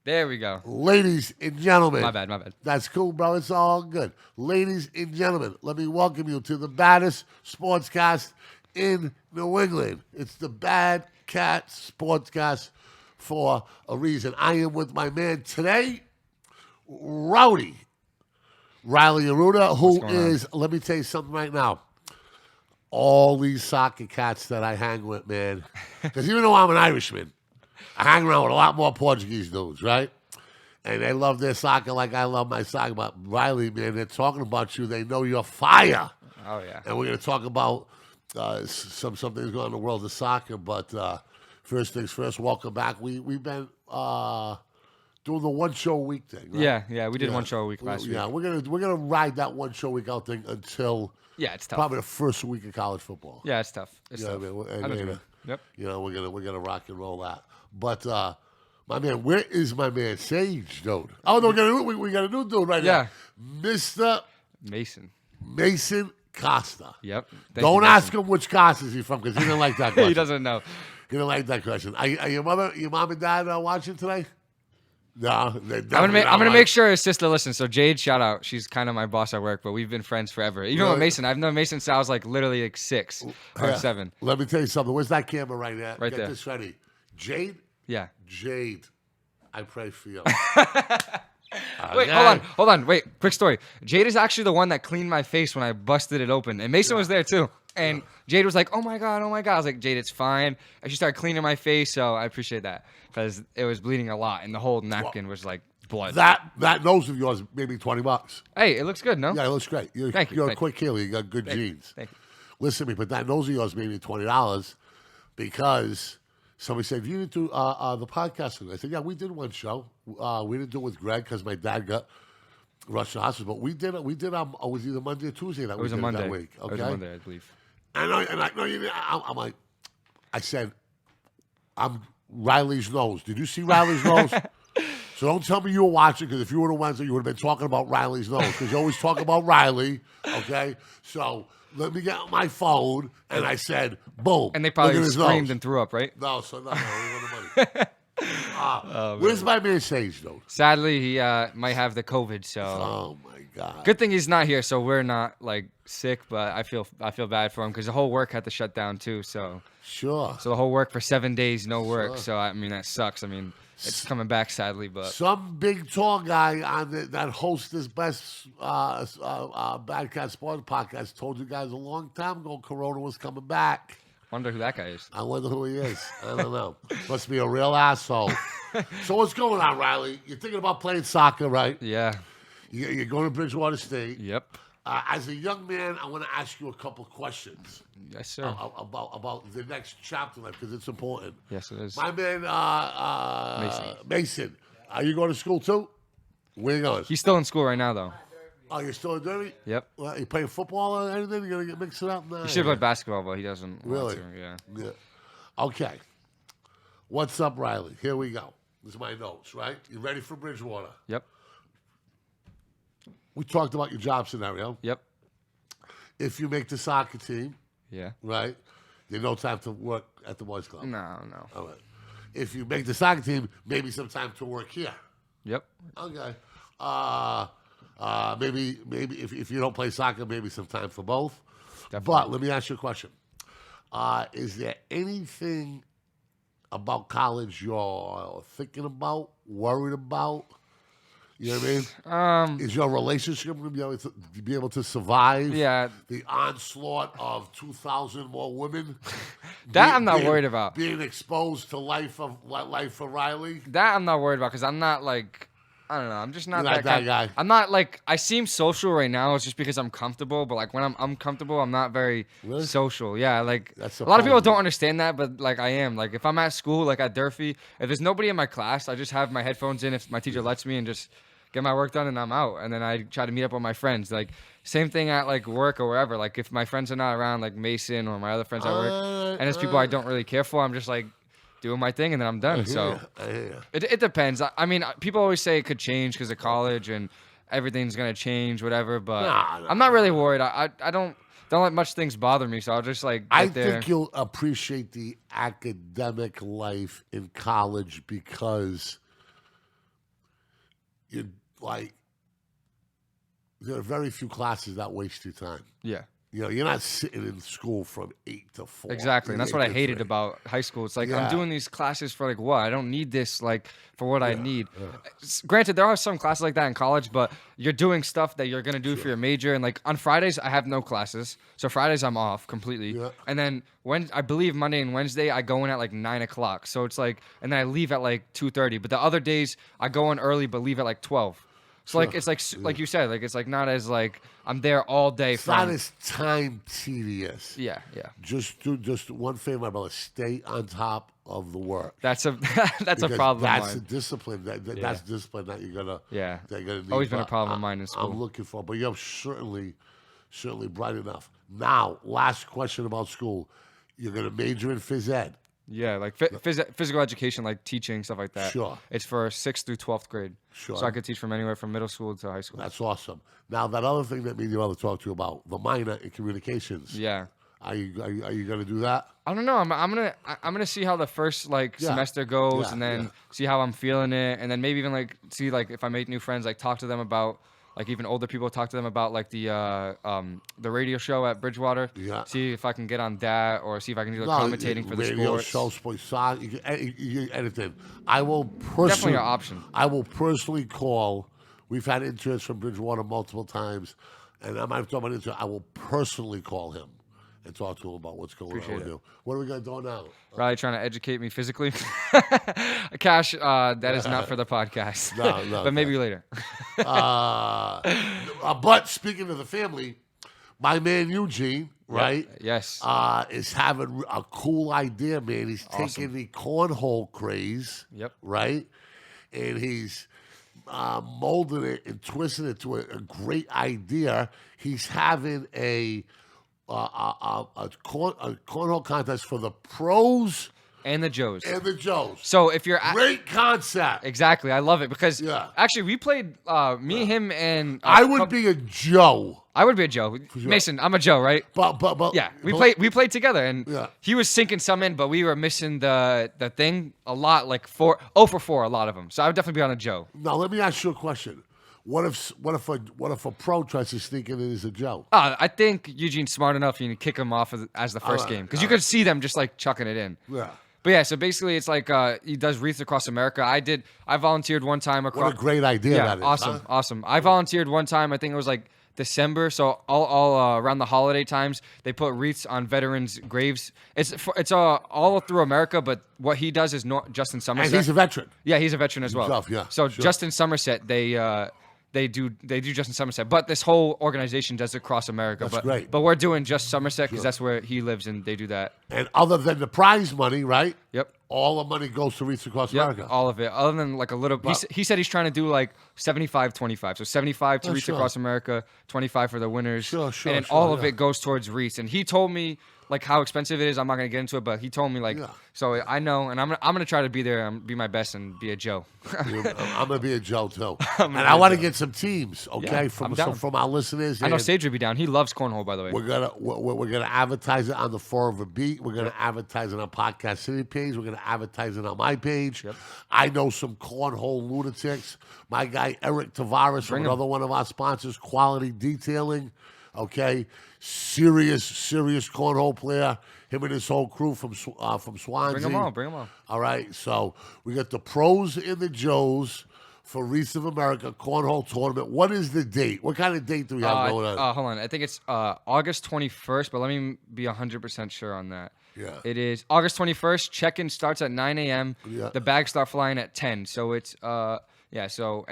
There we go. Ladies and gentlemen. My bad. That's cool, bro. It's all good. Ladies and gentlemen, let me welcome you to the baddest sportscast in New England. It's the BADCATZ Sportscast for a reason. I am with my man today, Riley Arudda, who is, let me tell you something right now. All these soccer cats that I hang with, man, because even though I'm an Irishman, I hang around with a lot more Portuguese dudes, right? And they love their soccer like I love my soccer. But Riley, man, they're talking about you. They know you're fire. Oh, yeah. And we're going to talk about some things going on in the world of soccer. But first things first, welcome back. We've been doing the one show a week thing, right? Yeah, we did one show a week last week. Yeah, we're gonna ride that one show a week out thing until it's tough. Probably the first week of college football. Yeah, it's tough. It's tough. I mean, Yep. You know, we're gonna rock and roll that. But my man, where is my man Sage, dude? Oh no, we got a new dude right now. Mr. Mason Costa. Yep. Don't ask him which Costa is he from, because he didn't like that question. He doesn't know. He didn't like that question. Are your mom and dad watching today? No, I'm gonna make sure his sister listens. So Jade, shout out. She's kind of my boss at work, but we've been friends forever. Even with Mason, I've known Mason since I was like literally like 6 or 7. Let me tell you something. Where's that camera right there? Right Get there. this ready. Jade. Yeah. Jade, I pray for you. Wait, hold on. Wait, quick story. Jade is actually the one that cleaned my face when I busted it open, and Mason was there too. And Jade was like, "Oh my god." I was like, "Jade, it's fine." And she started cleaning my face, so I appreciate that because it was bleeding a lot, and the whole napkin was like blood. That nose of yours made me $20. Hey, it looks good, no? Yeah, it looks great. Thank you. You're a quick healer. You got good genes. Thank you. Listen to me, but that nose of yours made me $20 because somebody said, "You didn't do the podcast." I said, "Yeah, we did one show. We didn't do it with Greg because my dad got rushed to the hospital, but we did it. It was either Monday or Tuesday that we did Monday. that week. Okay? It was a Monday, I believe. I know you. I'm like, I said, I'm Riley's nose. Did you see Riley's nose? So don't tell me you were watching, because if you were the ones that you would have been talking about Riley's nose, because you always talk about Riley. Okay, so let me get my phone, and I said, boom. And they probably screamed nose. And threw up, right? No, so no, we want the money. Where's my man Sage, though? Sadly, he might have the COVID, so. Oh my God. Good thing he's not here, so we're not like sick. But I feel bad for him because the whole work had to shut down too. So sure. So the whole work for 7 days, no work. Sure. So I mean that sucks. I mean it's coming back sadly, but some big tall guy that hosts this best BADCATZ Sports Podcast told you guys a long time ago Corona was coming back. Wonder who that guy is. I wonder who he is. I don't know. Must be a real asshole. So what's going on, Riley? You're thinking about playing soccer, right? Yeah. You're going to Bridgewater State. Yep. As a young man, I want to ask you a couple questions. Yes, sir. About the next chapter life, because it's important. Yes, it is. My man, Mason, are you going to school too? Where you going? He's still in school right now, though. Oh, you're still in Derby? Yep. Well, you playing football or anything? You gonna get mixed it up? Nah, he should play basketball, but he doesn't. Really? Want to, yeah. Okay. What's up, Riley? Here we go. This is my notes, right? You ready for Bridgewater? Yep. We talked about your job scenario. Yep. If you make the soccer team, yeah, right, you no time to work at the boys' club. No. All right. If you make the soccer team, maybe some time to work here. Yep. Okay. Maybe if you don't play soccer, maybe some time for both. Definitely. But let me ask you a question. Is there anything about college you're thinking about, worried about? You know what I mean? Is your relationship going to be able to survive the onslaught of 2,000 more women? I'm not worried about. Being exposed to life for Riley? That I'm not worried about because I'm not like, I don't know. I'm just not You're that guy. I'm not like, I seem social right now. It's just because I'm comfortable. But like when I'm uncomfortable, I'm not very social. Yeah, like a lot of people don't understand that, but like I am. Like if I'm at school, like at Durfee, if there's nobody in my class, I just have my headphones in if my teacher lets me and just get my work done and I'm out. And then I try to meet up with my friends. Like same thing at like work or wherever. Like if my friends are not around, like Mason or my other friends at work, and there's people I don't really care for, I'm just like doing my thing and then I'm done. So it depends. I mean, people always say it could change because of college and everything's gonna change, whatever. But I'm not really worried. I don't let much things bother me. So I'll just like get there. I think you'll appreciate the academic life in college because you like there are very few classes that waste your time. Yeah. You know, you're not sitting in school from 8 to 4. Exactly. And that's what I hated about high school. It's like, I'm doing these classes for like what? I don't need this like for what I need. Granted, there are some classes like that in college, but you're doing stuff that you're going to do for your major. And like on Fridays, I have no classes. So Fridays, I'm off completely. Yeah. And then I believe Monday and Wednesday, I go in at like 9 o'clock. So it's like, and then I leave at like 2:30. But the other days, I go in early, but leave at like 12. So like it's like you said, like it's like not as like I'm there all day. It's not as time tedious. Yeah. Just do one favor, my brother. Stay on top of the work. That's a problem. That's a discipline. That's discipline that you're gonna. Yeah. That you're gonna need. Always been a problem of mine in school. I'm looking for, but you're certainly bright enough. Now, last question about school. You're gonna major in phys ed. Yeah, like physical education, like teaching, stuff like that. Sure. It's for 6th through 12th grade. Sure. So I could teach from anywhere from middle school to high school. That's awesome. Now, that other thing that me and your mother talked to you about, the minor in communications. Yeah. Are you going to do that? I don't know. I'm gonna see how the first semester goes, and then see how I'm feeling it, and then maybe even like see like if I make new friends, like talk to them about. Like even older people, talk to them about like the radio show at Bridgewater. Yeah. See if I can get on that, or see if I can do commentating for the sports. Radio show, sports, soccer, anything. I will personally definitely an option. I will personally call. We've had interns from Bridgewater multiple times, and I might have talked about it. I will personally call him and talk to him about what's going on with you. What are we gonna do now? Really trying to educate me physically. Cash, that is not for the podcast. No, but maybe later. But speaking of the family, my man Eugene, right? Yes. Is having a cool idea, man. He's taking the cornhole craze. Yep. Right, and he's molding it and twisting it to a great idea. He's having a cornhole contest for the pros and the Joes. So if you're great concept. Exactly, I love it because actually we played me, him, and I would be a Joe. I would be a Joe. Mason, I'm a Joe, right? But yeah, we played together, and he was sinking some in, but we were missing the thing a lot, like 0 for 4, a lot of them. So I would definitely be on a Joe. Now let me ask you a question. What if a pro tries to sneak in as a Joe? I think Eugene's smart enough. You can kick him off as the first game because you could see them just like chucking it in. Yeah. But yeah, so basically it's like he does wreaths across America. I volunteered one time across. What a great idea that is. Awesome. I volunteered one time. I think it was like December. So all around the holiday times, they put wreaths on veterans' graves. It's all through America, but what he does is Justin Somerset. And he's a veteran. Yeah, he's a veteran as well. Yeah, so sure. Justin Somerset, they do Justin Somerset, but this whole organization does it across America. That's great. But we're doing just Somerset because that's where he lives, and they do that. And other than the prize money, right? Yep. All the money goes to Wreaths Across America. All of it. Other than like a little. He said he's trying to do like 75-25. So 75 to Wreaths Across America, 25 for the winners. Sure. And then all of it goes towards Wreaths. And he told me like how expensive it is. I'm not gonna get into it, but he told me like so I know, and I'm gonna try to be there and be my best and be a Joe. I'm gonna be a Joe too, and I want to get some teams, okay, from our listeners. I know Sage would be down. He loves cornhole, by the way. We're gonna advertise it on the 4 of a Beat. We're gonna advertise it on Podcast City page. We're gonna advertise it on my page. Yep. I know some cornhole lunatics. My guy Eric Tavares from another one of our sponsors, Quality Detailing. Okay, serious cornhole player. Him and his whole crew from Swansea. Bring them all. All right, so we got the pros and the Joes for Wreaths of America Cornhole Tournament. What is the date? What kind of date do we have going on? Hold on, I think it's August 21st, but let me be 100% sure on that. Yeah. It is August 21st. Check-in starts at 9 a.m. Yeah. The bags start flying at 10. So it's 32.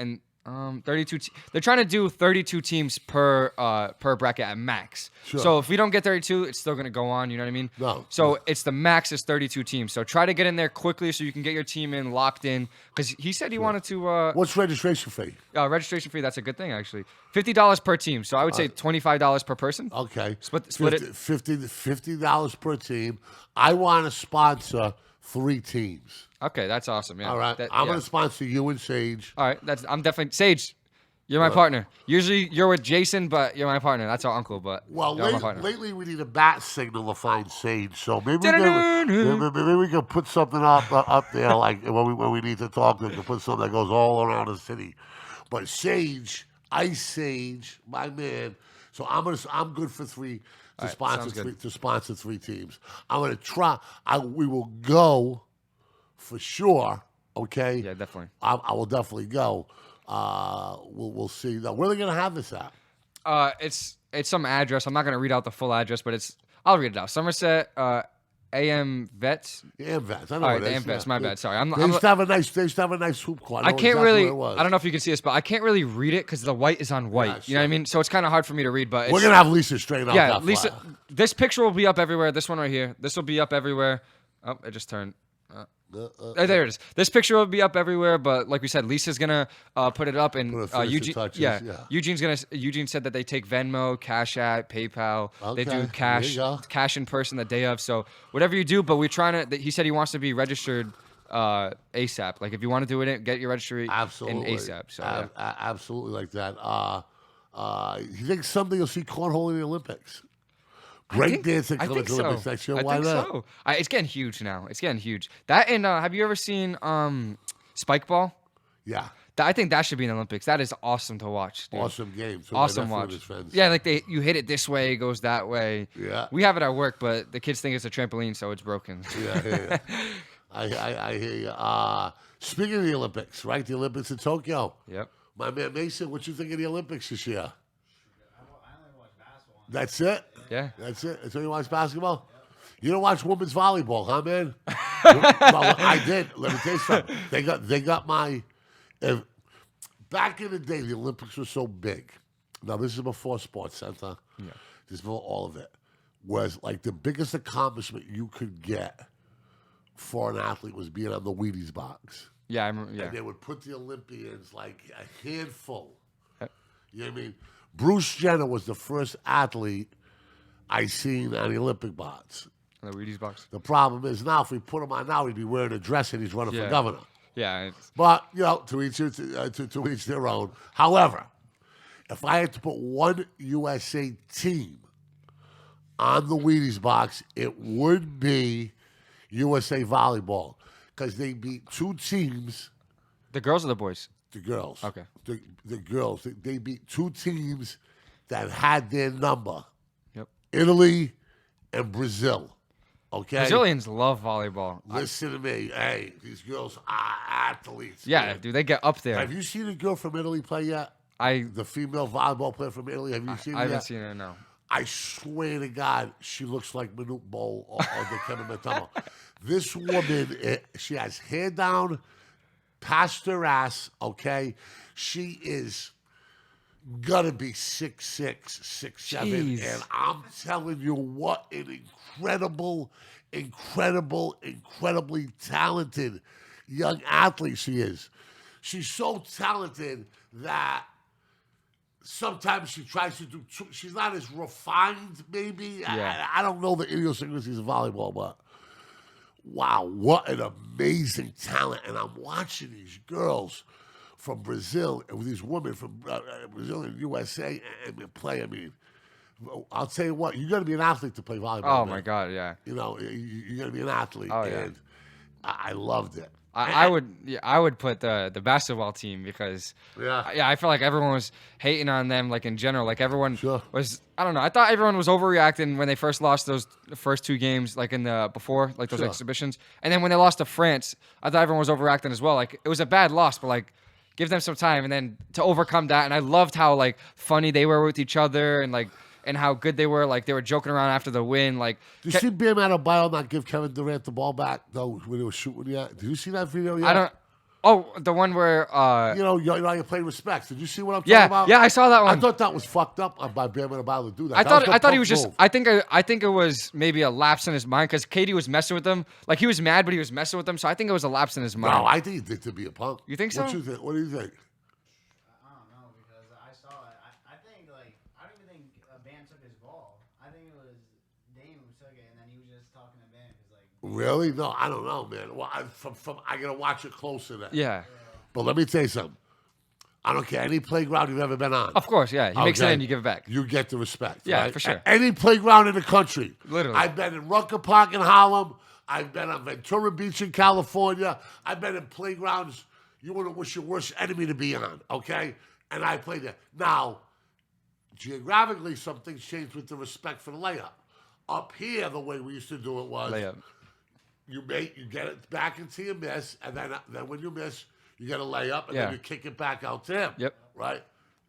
They're trying to do 32 teams per bracket at max. Sure. So if we don't get 32, it's still going to go on. You know what I mean? No. So it's the max is 32 teams. So try to get in there quickly so you can get your team in locked in. Because he said he wanted to. What's registration fee? Registration fee. That's a good thing actually. $50 per team. So I would say $25 per person. Okay. Split it. $50 per team. I want to sponsor 3 teams. Okay, that's awesome. Yeah. All right, I'm going to sponsor you and Sage. All right, I'm definitely Sage. You're my partner. Usually you're with Jason, but you're my partner. That's our uncle, but lately we need a bat signal to find Sage. So maybe we can put something up there, like when we need to talk. We can put something that goes all around the city. But Sage, Ice Sage, my man. So I'm good for three to sponsor three teams. I'm gonna try. We will go for sure. Okay. Yeah, definitely. I will definitely go. We'll see. Now, where are they gonna have this at? It's some address. I'm not gonna read out the full address, but I'll read it out. Somerset, AM Vets. AM Vets. I know All right, what it is. AM Vets. My bad. Sorry. They used to have a nice hoop court. I can't really. I don't know if you can see this, but I can't really read it because the white is on white. Yeah, you know what I mean? So it's kind of hard for me to read. But we're gonna have Lisa straighten out. Yeah, that Lisa. flyer. This picture will be up everywhere. This one right here. This will be up everywhere. Oh, it just turned. There it is. This picture will be up everywhere, but like we said, Lisa's gonna put it up, and Eugene. Eugene said that they take Venmo, Cash App, PayPal. Okay, They do cash in person the day of. So whatever you do, but we're trying to. He said he wants to be registered ASAP. Like if you want to do it, get your registry in ASAP. So absolutely like that. You think someday you'll see cornhole in the Olympics? Breakdancing coming to the Olympics next year. Why not? So. It's getting huge now. It's getting huge. That and have you ever seen spike ball? Yeah. I think that should be in the Olympics. That is awesome to watch. Dude. Awesome game. So awesome watch. Yeah, like you hit it this way, it goes that way. Yeah. We have it at work, but the kids think it's a trampoline, so it's broken. Yeah. I hear you. Speaking of the Olympics, right? The Olympics in Tokyo. Yep. My man Mason, what you think of the Olympics this year? I only watch basketball. That's it? Yeah. That's it? That's all you watch basketball? Yep. You don't watch women's volleyball, huh, man? Well, I did. Let me tell you something. They got my... back in the day, the Olympics were so big. Now, this is before Sports Center. Yeah. This is before all of it. Was like the biggest accomplishment you could get for an athlete was being on the Wheaties box. Yeah, I remember. Yeah. And they would put the Olympians like a handful. You know what I mean? Bruce Jenner was the first athlete I seen on the Olympic box. The Wheaties box. The problem is now, if we put him on now, he'd be wearing a dress and he's running for governor. Yeah. But, to each their own. However, if I had to put one USA team on the Wheaties box, it would be USA Volleyball. Because they beat two teams. The girls or the boys? The girls. Okay. The girls. They beat two teams that had their number. Yep. Italy and Brazil. Okay? Brazilians love volleyball. Listen to me. Hey, these girls are athletes. Yeah, man. dude, they get up there. Have you seen a girl from Italy play yet? The female volleyball player from Italy. Have you seen her I yet? haven't seen her, no. I swear to God, she looks like Manute Bol or the Kevin Matamo. This woman, she has hair down past her ass, okay? She is gonna be 6'6", 6'7", Jeez. and I'm telling you what an incredibly talented young athlete she is. She's so talented that sometimes she tries to do. She's not as refined, maybe. Yeah. I don't know the idiosyncrasies of volleyball, but wow, what an amazing talent! And I'm watching these girls from Brazil and these women from Brazil and USA and play. I mean, I'll tell you what, you got to be an athlete to play volleyball. Oh, man. My God, yeah. You know, you got to be an athlete. Oh, yeah. And I loved it. I would put the basketball team because I feel like everyone was hating on them, like in general, like everyone was, I don't know, I thought everyone was overreacting when they first lost those first two games, like in the before, like those exhibitions, and then when they lost to France, I thought everyone was overreacting as well. Like it was a bad loss, but like give them some time, and then to overcome that, and I loved how like funny they were with each other, and like. And how good they were, like they were joking around after the win. Like, did you see Bam Adebayo not give Kevin Durant the ball back though when they were shooting yet? Did you see that video yet? I don't. Oh, the one where you play respects. Did you see what I'm talking about? Yeah, I saw that one. I thought that was fucked up by Bam Adebayo to do that. I thought he was just. I think it was maybe a lapse in his mind because Katie was messing with him. Like he was mad, but he was messing with him. So I think it was a lapse in his mind. No, I think he did to be a punk. You think so? What do you think? Really? No, I don't know, man. Well, I gotta watch it closer then. Yeah. But let me tell you something. I don't care any playground you've ever been on. Of course, yeah. He makes it in, you give it back. You get the respect. Yeah, right? for sure. Any playground in the country. Literally. I've been in Rucker Park in Harlem. I've been on Ventura Beach in California. I've been in playgrounds, you wouldn't wish your worst enemy to be on, okay? And I played there. Now, geographically, some things changed with the respect for the layup. Up here, the way we used to do it was Layup. you get it back into your miss, and then when you miss, you get a layup, and then you kick it back out to him. Yep. Right?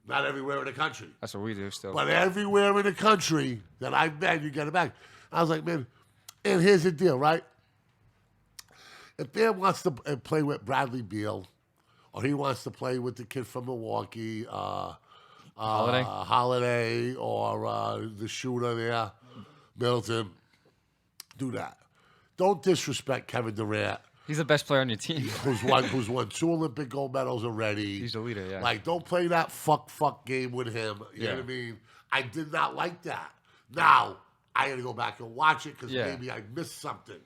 Not everywhere in the country. That's what we do still. But everywhere in the country that I've been, you get it back. I was like, man, and here's the deal, right? If Dan wants to play with Bradley Beal, or he wants to play with the kid from Milwaukee, Holiday, or the shooter there, Middleton, do that. Don't disrespect Kevin Durant. He's the best player on your team. who's won 2 Olympic gold medals already. He's the leader, yeah. Like, don't play that fuck game with him. You know what I mean? I did not like that. Now, I got to go back and watch it because maybe I missed something.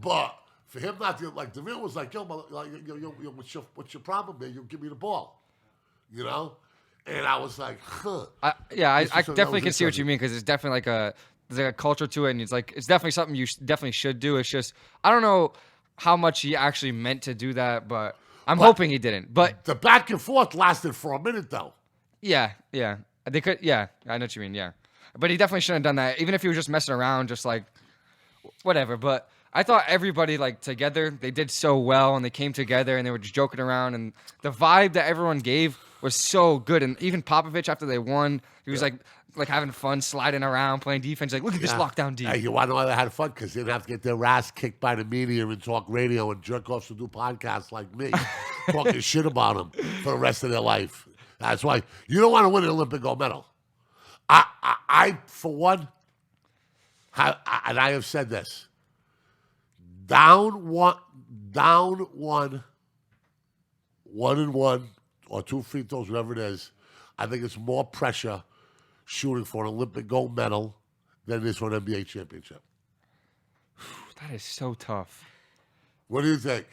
But for him not to, like, the real was like, yo, what's your problem, man? You give me the ball. You know? And I was like, huh. I definitely can see what you mean because it's definitely there's like a culture to it, and it's definitely something you definitely should do. It's just, I don't know how much he actually meant to do that, but I'm hoping he didn't. But the back and forth lasted for a minute, though. Yeah. They could, I know what you mean, yeah. But he definitely shouldn't have done that, even if he was just messing around, just like, whatever. But I thought everybody, like, together, they did so well, and they came together, and they were just joking around, and the vibe that everyone gave was so good. And even Popovich, after they won, he was like having fun, sliding around, playing defense. Like, look at this lockdown D. Hey, you want to know why they had fun? Because they didn't have to get their ass kicked by the media and talk radio and jerk offs to do podcasts like me, talking shit about them for the rest of their life. That's why you don't want to win an Olympic gold medal. I for one, and I have said this, down one, 1-1, or 2 free throws, whatever it is, I think it's more pressure shooting for an Olympic gold medal than it is for an NBA championship. That is so tough. What do you think?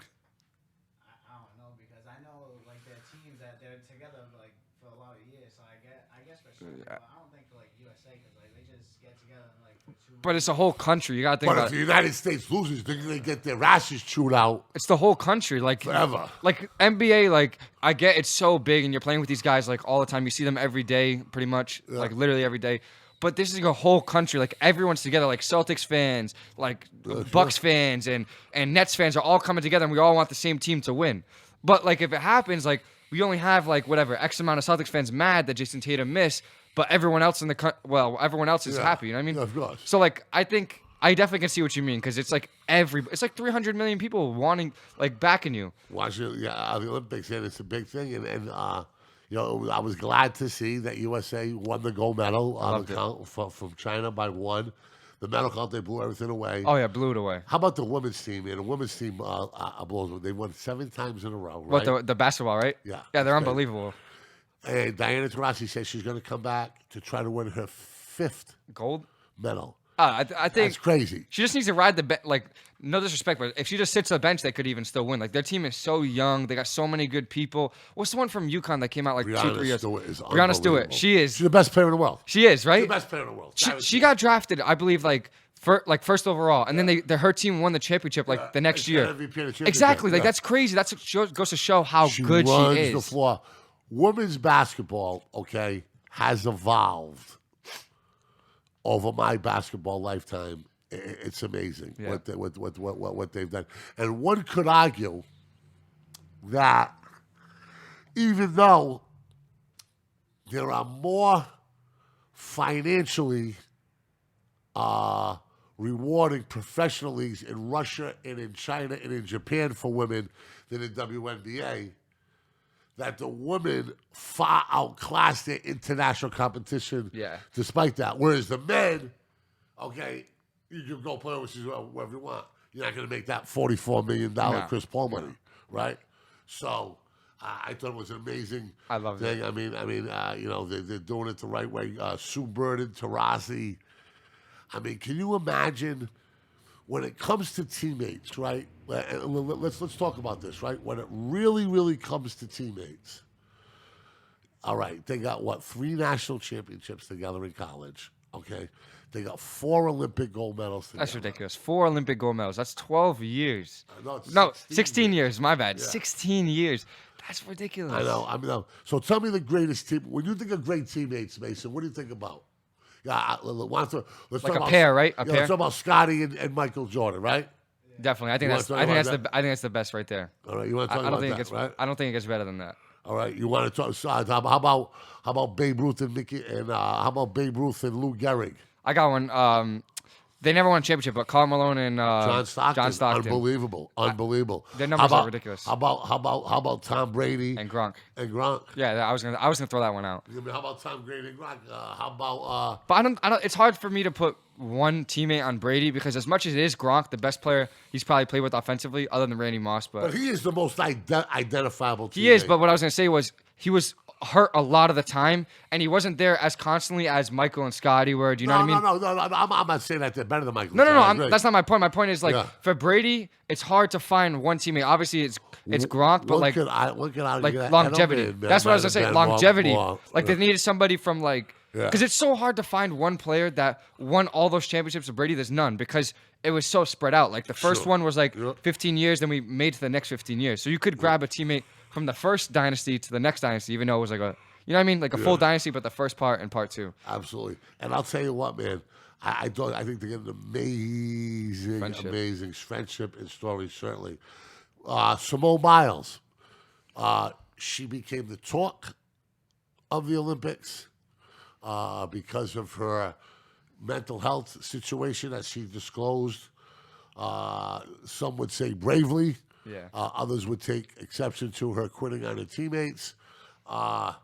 I don't know because I know like their teams that they're together like for a lot of years. So I guess for sure. But I don't think for like USA because like they just get together and like for 2 But it's a whole country. You got to think But about if the United States loses, they're going to get their asses chewed out. It's the whole country. Like, forever. Like, NBA, like, I get it's so big, and you're playing with these guys, like, all the time. You see them every day, pretty much. Yeah. Like, literally every day. But this is a whole country. Like, everyone's together. Like, Celtics fans, like, Bucks fans, and Nets fans are all coming together, and we all want the same team to win. But, like, if it happens, like, we only have, like, whatever, X amount of Celtics fans mad that Jason Tatum missed, but everyone else everyone else is happy. You know what I mean? Yeah, of course. So, like, I think I definitely can see what you mean because it's like it's like 300 million people wanting, like, backing you. Watching the Olympics, and it's a big thing. And you know, I was glad to see that USA won the gold medal on the count from China by 1. The medal count, they blew everything away. Oh, yeah, blew it away. How about the women's team, man? The women's team blows. They won 7 times in a row, right? What, the basketball, right? Yeah. Yeah, they're unbelievable. And Diana Taurasi says she's going to come back to try to win her 5th gold medal. I think that's crazy. She just needs to ride the bench. Like, no disrespect, but if she just sits on the bench, they could even still win. Like, their team is so young. They got so many good people. What's the one from UConn that came out like Brianna 2-3 years? Brianna Stewart. She's the best player in the world. She is, right? She's the best player in the world. She got drafted, I believe, first overall, and then her team won the championship the next year. Exactly, like that's crazy. That goes to show how good she runs is. The floor. Women's basketball, okay, has evolved over my basketball lifetime. It's amazing what they've done, and one could argue that even though there are more financially rewarding professional leagues in Russia and in China and in Japan for women than in WNBA, that the women far outclass their international competition despite that. Whereas the men, okay, you can go play overseas wherever you want. You're not going to make that $44 million Chris Paul money, right? So I thought it was an amazing I love thing. it. I mean, you know, they're doing it the right way. Sue Bird and Taurasi. I mean, can you imagine when it comes to teammates, right? Let's talk about this, right? When it really, really comes to teammates, all right, they got 3 national championships together in college, Okay, they got 4 Olympic gold medals together. That's ridiculous. 4 Olympic gold medals. That's 12 years. No, 16 years. My bad. Yeah. 16 years. That's ridiculous. I know. So tell me the greatest team. When you think of great teammates, Mason, what do you think about? Yeah, let's Like talk a about, pair, right? A yeah, pair. let's talk about Scotty and Michael Jordan, right? Definitely. I think that's the best right there. All right, you want to talk about that, right? I don't think it gets better than that. All right, you want to talk? How about Babe Ruth and Mickey, and how about Babe Ruth and Lou Gehrig? I got one. They never won a championship, but Karl Malone and John Stockton. Unbelievable. Their numbers are ridiculous. How about Tom Brady and Gronk? Yeah, I was gonna throw that one out. How about Tom Brady and Gronk? How about? But I don't. It's hard for me to put one teammate on Brady because as much as it is Gronk, the best player he's probably played with offensively, other than Randy Moss. But he is the most identifiable teammate. He is. But what I was gonna say was he was hurt a lot of the time, and he wasn't there as constantly as Michael and Scotty were. Do you know what I mean? No. I'm not saying that they're better than Michael. No. That's not my point. My point is for Brady, it's hard to find one teammate. Obviously, it's Gronk, but longevity. That's what I was gonna say. Longevity. They needed somebody from because it's so hard to find one player that won all those championships of Brady. There's none because it was so spread out. Like the first one was 15 years, then we made to the next 15 years. So you could grab a teammate from the first dynasty to the next dynasty, even though it was you know what I mean? Like a full dynasty, but the first part and part 2. Absolutely. And I'll tell you what, man, I think they get an amazing friendship and story, certainly. Simone Biles, she became the talk of the Olympics because of her mental health situation that she disclosed. Some would say bravely. Yeah. Others would take exception to her quitting on her teammates. I'm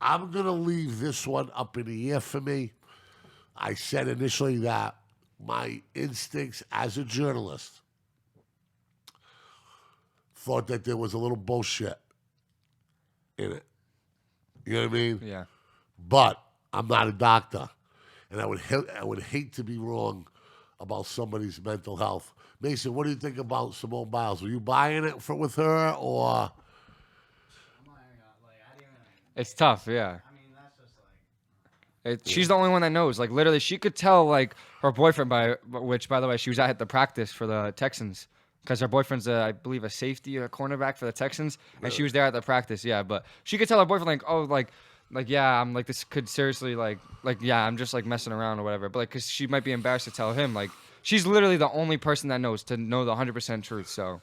going to leave this one up in the air for me. I said initially that my instincts as a journalist thought that there was a little bullshit in it. You know what I mean? Yeah. But I'm not a doctor, and I would hate to be wrong about somebody's mental health. Mason, what do you think about Simone Biles? Were you buying it with her, or? I'm not even I didn't even. It's tough, yeah. I mean, that's just She's the only one that knows. Literally, she could tell her boyfriend by the way, she was at the practice for the Texans because her boyfriend's I believe a safety or a cornerback for the Texans, and she was there at the practice. Yeah, but she could tell her boyfriend yeah, I'm this could seriously yeah, I'm just messing around or whatever. But because she might be embarrassed to tell him she's literally the only person that knows to know the 100% truth. So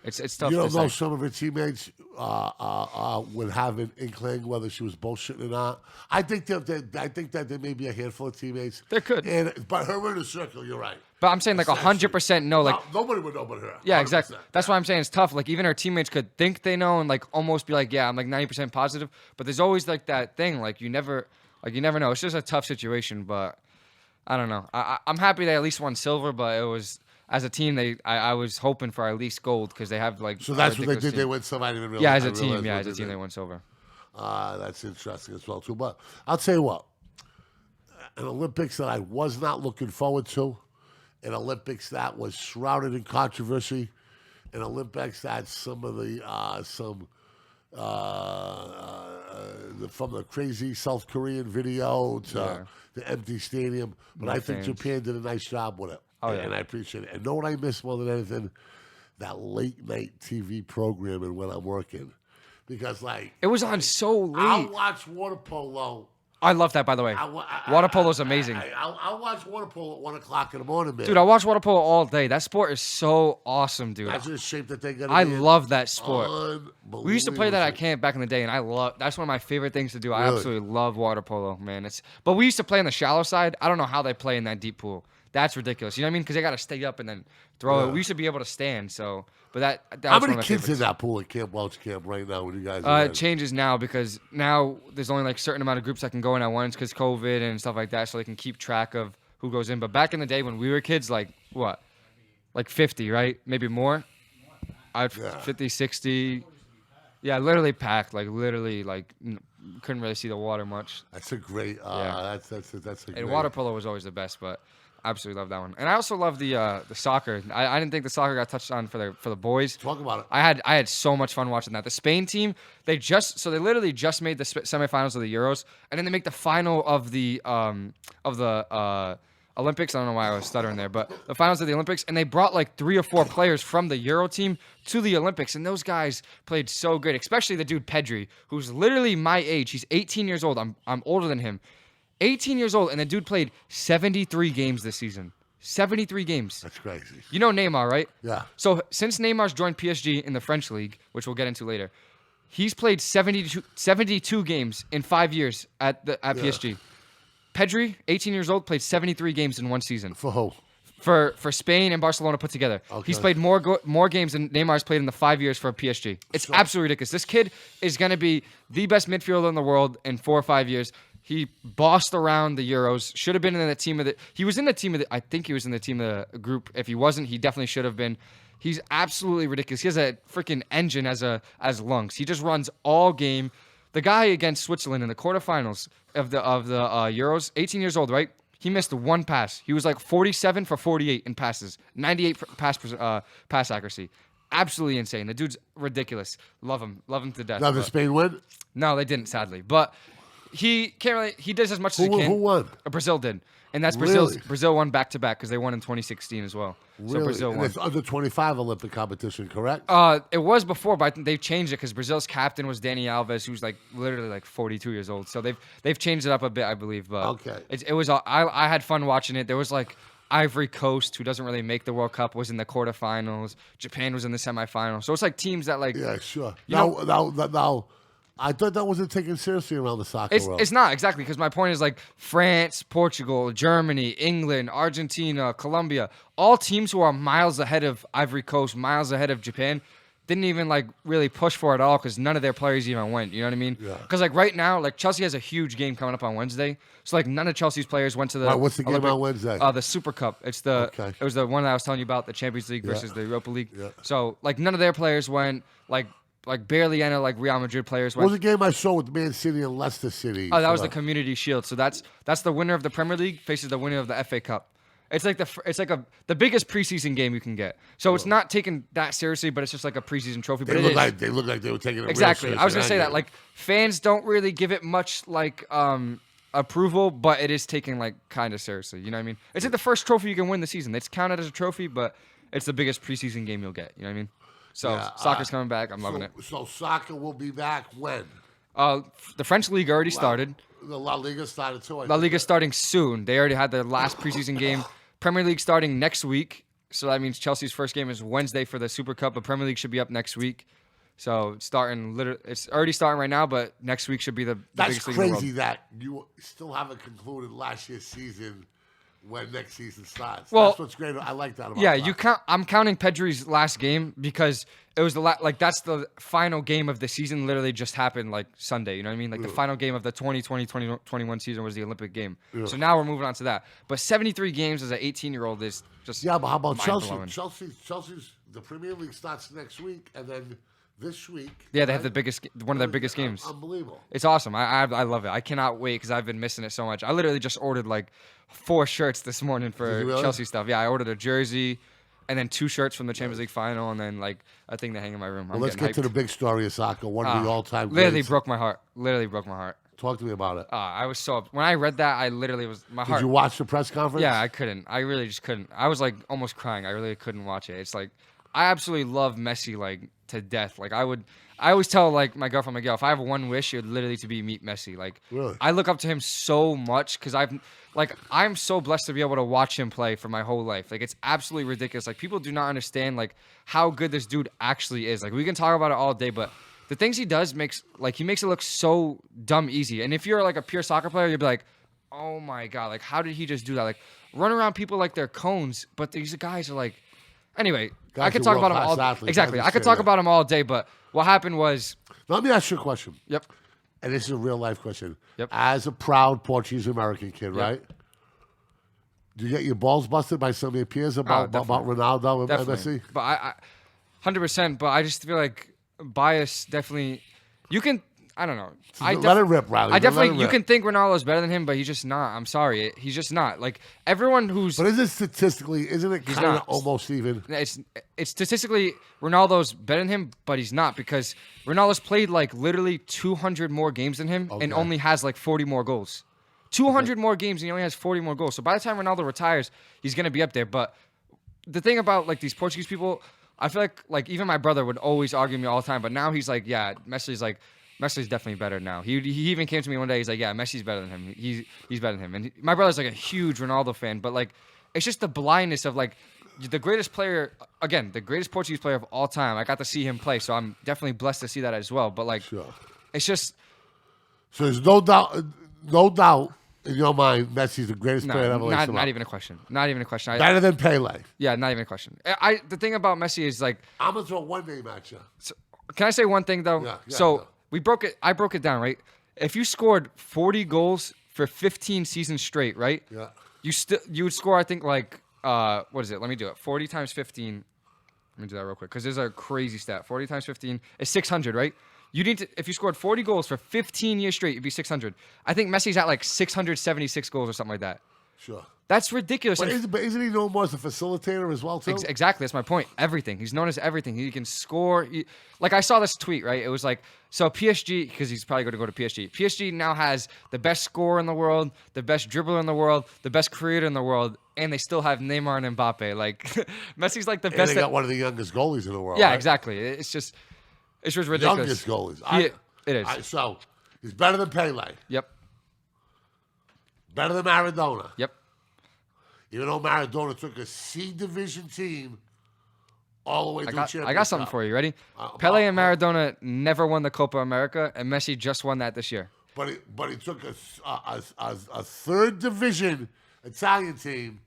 it's tough. You don't to know say. some of her teammates would have an inkling whether she was bullshitting or not. I think that there may be a handful of teammates. There could. But her inner circle, you're right. But I'm saying 100% no. Nobody would know but her. Yeah, 100%. exactly. That's why I'm saying it's tough. Even her teammates could think they know and almost be yeah, I'm 90% positive. But there's always that thing you never know. It's just a tough situation. But I don't know. I'm happy they at least won silver. But it was as a team I was hoping for at least gold because they have So that's what they did. Team. They won silver. I didn't even realize. Yeah, as a team. Yeah, as a team they won silver. That's interesting as well too. But I'll tell you what, an Olympics that I was not looking forward to. An Olympics that was shrouded in controversy, an Olympics that some of the from the crazy South Korean video to the empty stadium, but I think Japan did a nice job with it, and I appreciate it. And know what I miss more than anything? That late night TV programming when I'm working, because it was on so late. I'll watch water polo. I love that, by the way. Water polo is amazing. I'll watch water polo at 1 o'clock in the morning, man. Dude, I watch water polo all day. That sport is so awesome, dude. That's the shape that they got. I love that sport. We used to play that at camp back in the day, and that's one of my favorite things to do. Really? I absolutely love water polo, man. But we used to play on the shallow side. I don't know how they play in that deep pool. That's ridiculous. You know what I mean? Because they got to stay up and then throw it. We used to be able to stand, so. But that how many kids in that pool at Camp Welch Camp right now? When you guys? It changes now because now there's only a certain amount of groups that can go in at once because COVID and stuff like that, so they can keep track of who goes in. But back in the day when we were kids, 50, right? Maybe more. 50, 60. Yeah, literally packed. Couldn't really see the water much. That's a great. That's a great. And water polo was always the best, but Absolutely love that one. And I also love the soccer. I didn't think the soccer got touched on for the boys. Talk about it. I had so much fun watching that. The Spain team, they literally just made the semifinals of the Euros, and then they make the final of the Olympics. I don't know why I was stuttering there, but the finals of the Olympics, and they brought like 3 or 4 players from the Euro team to the Olympics, and those guys played so good, especially the dude Pedri, who's literally my age. He's 18 years old. I'm older than him. 18 years old, and the dude played 73 games this season. 73 games. That's crazy. You know Neymar, right? Yeah. So since Neymar's joined PSG in the French league, which we'll get into later, he's played 72 games in 5 years at PSG. Pedri, 18 years old, played 73 games in one season. For who? For Spain and Barcelona put together. Okay. He's played more games than Neymar's played in the 5 years for PSG. It's absolutely ridiculous. This kid is going to be the best midfielder in the world in 4 or 5 years. He bossed around the Euros. Should have been in the team of the. He was in the team of the. I think he was in the team of the group. If he wasn't, he definitely should have been. He's absolutely ridiculous. He has a freaking engine as lungs. He just runs all game. The guy against Switzerland in the quarterfinals of the Euros, 18 years old, right? He missed one pass. He was like 47 for 48 in passes, 98 pass accuracy. Absolutely insane. The dude's ridiculous. Love him to death. Now did Spain win? No, they didn't, sadly. But he can't really. He does as much as he can. Who won? Brazil did, and that's Really? Brazil won back-to-back because they won in 2016 as well. Really? So Brazil And won. it's under 25 Olympic competition, correct? It was before, but I think they've changed it because Brazil's captain was Dani Alves, who's like literally like 42 years old. So they've changed it up a bit, I believe. But Okay. it was. I had fun watching it. There was like Ivory Coast, who doesn't really make the World Cup, was in the quarterfinals. Japan was in the semifinals. So it's like teams that like. Yeah, sure. Know- Now, I thought that wasn't taken seriously around the soccer world. It's not, exactly, because my point is like France, Portugal, Germany, England, Argentina, Colombia, all teams who are miles ahead of Ivory Coast, miles ahead of Japan, didn't even like really push for it at all because none of their players even went. You know what I mean? Yeah. Because like right now, like Chelsea has a huge game coming up on Wednesday, so like none of Chelsea's players went to the. Right, what's the game on Wednesday? The Super Cup. It was the one that I was telling you about, the Champions League versus the Europa League. Yeah. So like none of their players went. Like barely any like Real Madrid players went. What was the game I saw with Man City and Leicester City? Oh, that was the Community Shield. So that's the winner of the Premier League faces the winner of the FA Cup. It's like the biggest preseason game you can get. So it's not taken that seriously, but it's just like a preseason trophy. They look like they were taking it exactly. real I was gonna say that like fans don't really give it much like approval, but it is taken like kind of seriously. You know what I mean? It's like the first trophy you can win the season. It's counted as a trophy, but it's the biggest preseason game you'll get. You know what I mean? So soccer's coming back. I'm loving it. So soccer will be back when? The French league already started. The La Liga started too. La Liga starting soon. They already had their last preseason game. Premier League starting next week. So that means Chelsea's first game is Wednesday for the Super Cup, but Premier League should be up next week. So it's already starting right now, but next week should be the biggest league in the world. That's crazy that you still haven't concluded last year's season when next season starts. Well, that's what's great. I like that about that. I'm counting Pedri's last game because it was that's the final game of the season. Literally just happened like Sunday. You know what I mean? Like the final game of the 2020-2021 season was the Olympic game. Yeah. So now we're moving on to that. But 73 games as an 18-year-old is just but how about Chelsea? Blowing. Chelsea's the Premier League starts next week, and then this week. Yeah, they have one of their biggest games. Unbelievable. It's awesome. I love it. I cannot wait because I've been missing it so much. I literally just ordered like 4 shirts this morning for really? Chelsea stuff. Yeah, I ordered a jersey and then 2 shirts from the Champions League final and then like a thing to hang in my room. Well, let's get to the big story of soccer. One of the all-time greats. Literally broke my heart. Talk to me about it. I was so when I read that, I literally was my heart. Did you watch the press conference? Yeah, I couldn't. I really just couldn't. I was like almost crying. I really couldn't watch it. It's like I absolutely love Messi like to death. Like I always tell like my girlfriend, if I have one wish, it would literally to be meet Messi. Like really? I look up to him so much because I'm so blessed to be able to watch him play for my whole life. Like it's absolutely ridiculous. Like people do not understand like how good this dude actually is. Like we can talk about it all day, but the things he does makes it look so dumb easy. And if you're like a pure soccer player, you'll be like, oh my God, like how did he just do that? Like run around people like they're cones, but these guys are like, anyway, I could talk about him all day. Exactly. I could talk about him all day, but what happened was. Let me ask you a question. Yep. And this is a real life question. Yep. As a proud Portuguese American kid, right? Do you get your balls busted by some of your peers about Ronaldo and Messi? But I 100%. But I just feel like bias definitely. You can. I don't know. Let it rip, Riley. I definitely, you can think Ronaldo's better than him, but he's just not. I'm sorry, he's just not. Like everyone who's. But isn't it kind of almost even? It's statistically Ronaldo's better than him, but he's not because Ronaldo's played like literally 200 more games than him and only has like 40 more goals. 200 more games and he only has 40 more goals. So by the time Ronaldo retires, he's gonna be up there. But the thing about like these Portuguese people, I feel like even my brother would always argue with me all the time. But now he's like, yeah, Messi's definitely better now. He even came to me one day. He's like, yeah, Messi's better than him. He's better than him. And my brother's like a huge Ronaldo fan. But like, it's just the blindness of like the greatest player, again, the greatest Portuguese player of all time. I got to see him play, so I'm definitely blessed to see that as well. But like, it's just. So there's no doubt in your mind, Messi's the greatest player ever. Not even a question. Not even a question. Better than Pele. Yeah, not even a question. The thing about Messi is like. I'm gonna throw one name at you. So, can I say one thing though? Yeah. We broke it. I broke it down, right? If you scored 40 goals for 15 seasons straight, right? Yeah. You would score, I think, like what is it? Let me do it. 40 times 15. Let me do that real quick because there's a crazy stat. 40 times 15 is 600, right? You need to, if you scored 40 goals for 15 years straight, it'd be 600. I think Messi's at like 676 goals or something like that. Sure. That's ridiculous. But isn't he known more as a facilitator as well, too? Exactly. That's my point. Everything. He's known as everything. He can score. Like, I saw this tweet, right? It was like, so PSG, because he's probably going to go to PSG. PSG now has the best scorer in the world, the best dribbler in the world, the best creator in the world, and they still have Neymar and Mbappe. Like, Messi's like the best. And they got one of the youngest goalies in the world. Yeah, right? Exactly. It's just ridiculous. Youngest goalies. It is. So, he's better than Pele. Yep. Better than Maradona. Yep. Even though Maradona took a C division team all the way to a championship. I got something for you. Ready? Pele and Maradona never won the Copa America, and Messi just won that this year. But he took a third division Italian team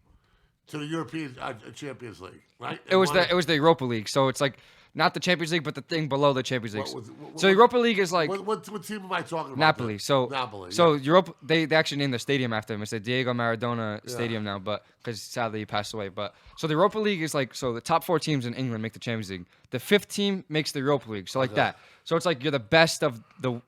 to the European Champions League, right? It was the Europa League, so it's like not the Champions League, but the thing below the Champions League. So Europa League is like what team am I talking about? Napoli. Then? So Napoli. So Europa, they actually named the stadium after him. It's the Diego Maradona Stadium now, but because sadly he passed away. But so the Europa League is like the top 4 teams in England make the Champions League. The 5th team makes the Europa League. So like that. So it's like you're the best of